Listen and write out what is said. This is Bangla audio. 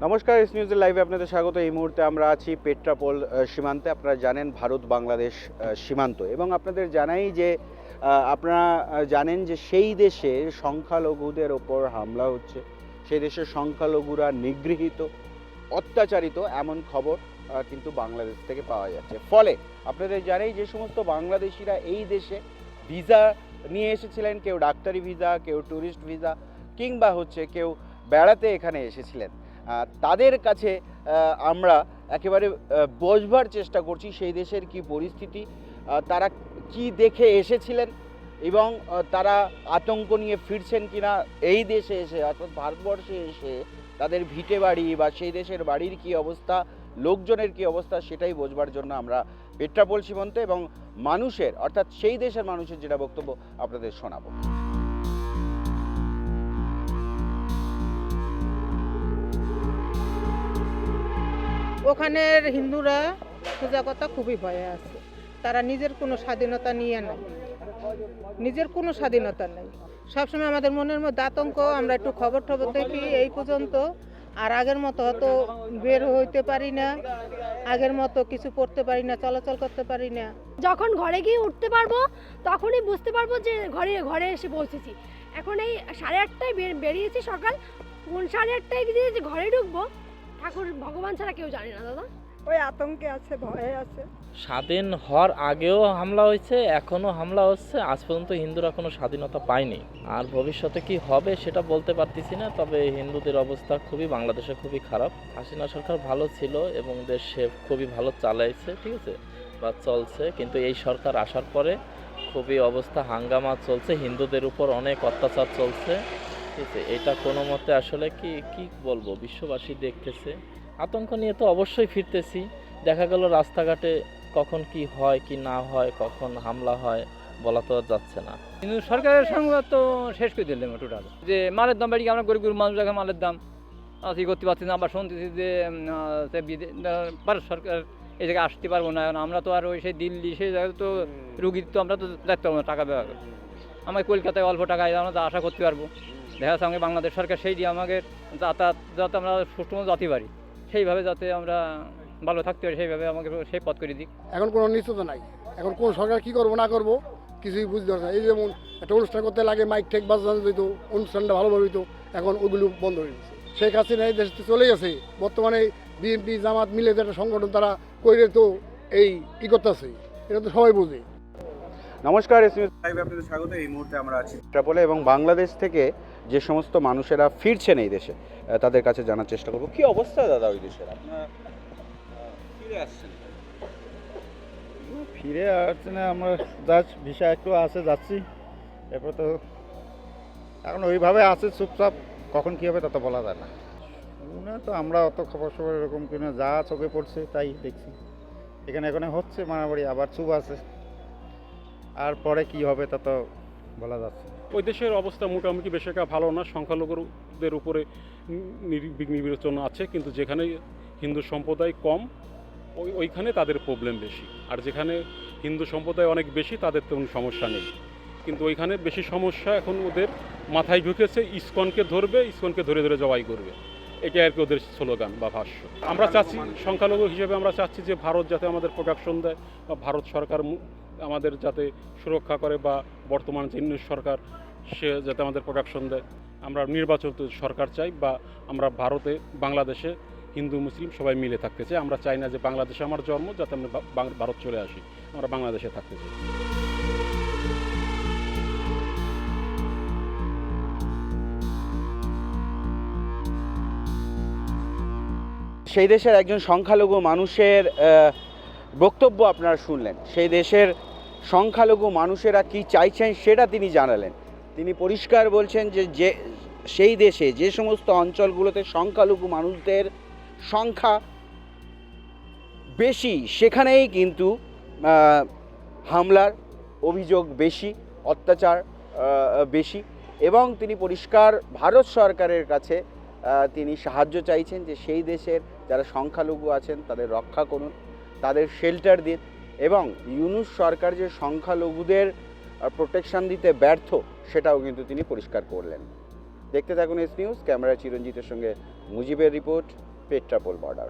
নমস্কার, এস নিউজের লাইভে আপনাদের স্বাগত। এই মুহূর্তে আমরা আছি পেট্রাপোল সীমান্তে। আপনারা জানেন ভারত বাংলাদেশ সীমান্ত, এবং আপনাদের জানাই যে আপনারা জানেন যে সেই দেশে সংখ্যালঘুদের ওপর হামলা হচ্ছে, সেই দেশের সংখ্যালঘুরা নিগৃহীত, অত্যাচারিত, এমন খবর কিন্তু বাংলাদেশ থেকে পাওয়া যাচ্ছে। ফলে আপনাদের জানাই যে সমস্ত বাংলাদেশিরা এই দেশে ভিসা নিয়ে এসেছিলেন, কেউ ডাক্তারি ভিসা, কেউ ট্যুরিস্ট ভিসা, কিংবা কেউ বেড়াতে এখানে এসেছিলেন, তাদের কাছে আমরা একেবারে বোঝবার চেষ্টা করছি সেই দেশের কি পরিস্থিতি, তারা কি দেখে এসেছিলেন এবং তারা আতঙ্ক নিয়ে ফিরছেন কিনা এই দেশে এসে, অর্থাৎ ভারতবর্ষে এসে তাদের ভিটে বাড়ি বা সেই দেশের বাড়ির কি অবস্থা, লোকজনের কি অবস্থা, সেটাই বোঝবার জন্য আমরা পেট্রাপোল সীমান্তে এবং মানুষের, অর্থাৎ সেই দেশের মানুষের যেটা বক্তব্য আপনাদের শোনাবো। ওখানের হিন্দুরা সোজা কথা খুবই ভয়ে আছে। তারা নিজের কোনো স্বাধীনতা নিয়ে নাই, নিজের কোনো স্বাধীনতা নেই। সবসময় আমাদের মনের মধ্যে আতঙ্ক, আমরা একটু খবর দেখি এই পর্যন্ত। আর আগের মতো হয়তো বের হইতে পারি না, আগের মতো কিছু করতে পারি না, চলাচল করতে পারি না। যখন ঘরে গিয়ে উঠতে পারবো তখনই বুঝতে পারবো যে ঘরে এসে পৌঁছেছি। এখন এই 8:30টায় বেরিয়েছি সকাল, কোন 8:30টায় গিয়ে যে ঘরে ঢুকবো ঠাকুর ভগবান ছাড়া কেউ জানে না দাদা। ওই আতঙ্কে আছে, ভয়ে আছে। স্বাধীন হওয়ার আগেও হামলা হয়েছে, এখনও হামলা হচ্ছে। আজ পর্যন্ত হিন্দুরা কোনো স্বাধীনতা পায়নি, আর ভবিষ্যতে কি হবে সেটা বলতে পারতেছি না। তবে হিন্দুদের অবস্থা বাংলাদেশে খুবই খারাপ। হাসিনা সরকার ভালো ছিল এবং দেশে খুবই ভালো চালাইছে, ঠিক আছে, বা চলছে। কিন্তু এই সরকার আসার পরে খুবই অবস্থা হাঙ্গামা চলছে, হিন্দুদের উপর অনেক অত্যাচার চলছে, ঠিক আছে। এটা কোনো মতে আসলে কি বলবো, বিশ্ববাসী দেখতেছে। আতঙ্ক নিয়ে তো অবশ্যই ফিরতেছি। দেখা গেল রাস্তাঘাটে কখন কি হয় কি না হয়, কখন হামলা হয় বলা তো আর যাচ্ছে না। কিন্তু সরকারের সংবাদ তো শেষ করে দিলাম টোটাল, যে মালের দাম বাড়ি, আমরা গরিব মানুষ জায়গায় মালের দাম করতে পারছি না। আবার শুনতেছি যে ভারত সরকার এই জায়গায় আসতে পারবো না। আমরা তো আর ওই সেই দিল্লি সেই জায়গায় তো রুগীর তো আমরা তো দেখতে পারবো না, টাকা ব্যবহার করবো। আমার কলকাতায় অল্প টাকায় আমরা তো আশা করতে পারবো। দেখা যাচ্ছে আমাকে বাংলাদেশ সরকার সেই দিয়ে আমাকে যাতায়াত যাতে আমরা সুষ্ঠুমতো যেতে পারি, সেইভাবে যাতে আমরা ভালো থাকতে পারি, সেইভাবে আমাকে সেই পথ করে দিক। এখন কোনো নিশ্চয়তা নাই, এখন কোন সরকার কি করবো না করবো কিছুই বুঝতে পারছে না। এই যেমন একটা অনুষ্ঠান করতে লাগে মাইক ঠেক বাজানো যেত, অনুষ্ঠানটা ভালোভাবে হইতো, এখন ওগুলো বন্ধ হয়ে গেছে। শেখ হাসিনা এই দেশে চলে গেছে, বর্তমানে বিএনপি জামাত মিলে যে একটা সংগঠন তারা করে তো এই ই করতেছে, এটা তো সবাই বোঝে। নমস্কার, এস নিউজ লাইভে আপনাদের স্বাগত। এই মুহূর্তে আমরা আছি পেট্রাপোলে এবং বাংলাদেশ থেকে যে সমস্ত মানুষেরা ফিরছেন এই দেশে, তাদের কাছে জানার চেষ্টা করবো কি অবস্থা দাদা ওই দেশের। আপনারা ফিরে আসছেন? ফিরে আসছে না, আমরা জাস্ট ভিসা একটু আছে, যাচ্ছি। এরপর তো এখন ওইভাবে আছে চুপচাপ, কখন কী হবে তা তো বলা যায় না। শুনে তো আমরা অত খবর এরকম কিনা যা চোখে পড়ছে তাই দেখছি। এখানে হচ্ছে মারামারি, আবার চুপ আছে, আর পরে কি হবে তা তো বলা যাচ্ছে। ওই দেশের অবস্থা মোটামুটি বেশ একটা ভালো না, সংখ্যালঘুদের উপরে নির্বাচন আছে, কিন্তু যেখানে হিন্দু সম্প্রদায় কম ওইখানে তাদের প্রবলেম বেশি, আর যেখানে হিন্দু সম্প্রদায় অনেক বেশি তাদের তো কোনো সমস্যা নেই। কিন্তু ওইখানে বেশি সমস্যা এখন ওদের মাথায় ঢুকেছে, ইসকনকে ধরে ধরে জবাই করবে, এটা আর কি ওদের স্লোগান বা ভাষ্য। আমরা চাচ্ছি সংখ্যালঘু হিসেবে, আমরা চাচ্ছি যে ভারত যাতে আমাদের প্রোটেকশন দেয়, বা ভারত সরকার আমাদের যাতে সুরক্ষা করে, বা বর্তমান যে সরকার সে যাতে আমাদের প্রোটেকশন দেয়। আমরা নির্বাচিত সরকার চাই, বা আমরা ভারতে বাংলাদেশে হিন্দু মুসলিম সবাই মিলে থাকতে চাই। আমরা চাই না যে বাংলাদেশে আমার জন্ম, যাতে আমরা ভারত চলে আসি, আমরা বাংলাদেশে থাকতে চাই। সেই দেশের একজন সংখ্যালঘু মানুষের বক্তব্য আপনারা শুনলেন। সেই দেশের সংখ্যালঘু মানুষেরা কি চাইছেন সেটা তিনি জানালেন। তিনি পরিষ্কার বলছেন যে সেই দেশে যে সমস্ত অঞ্চলগুলোতে সংখ্যালঘু মানুষদের সংখ্যা বেশি, সেখানেই কিন্তু হামলার অভিযোগ বেশি, অত্যাচার বেশি, এবং তিনি পরিষ্কার ভারত সরকারের কাছে তিনি সাহায্য চাইছেন যে সেই দেশের যারা সংখ্যালঘু আছেন তাদের রক্ষা করুন, তাদের শেল্টার দিন, এবং ইউনূস সরকার যে সংখ্যালঘুদের প্রোটেকশন দিতে ব্যর্থ সেটাও কিন্তু তিনি পরিষ্কার করলেন। দেখতে থাকুন এস নিউজ। ক্যামেরা চিরঞ্জিতের সঙ্গে মুজিবের রিপোর্ট, পেট্রাপোল বর্ডার।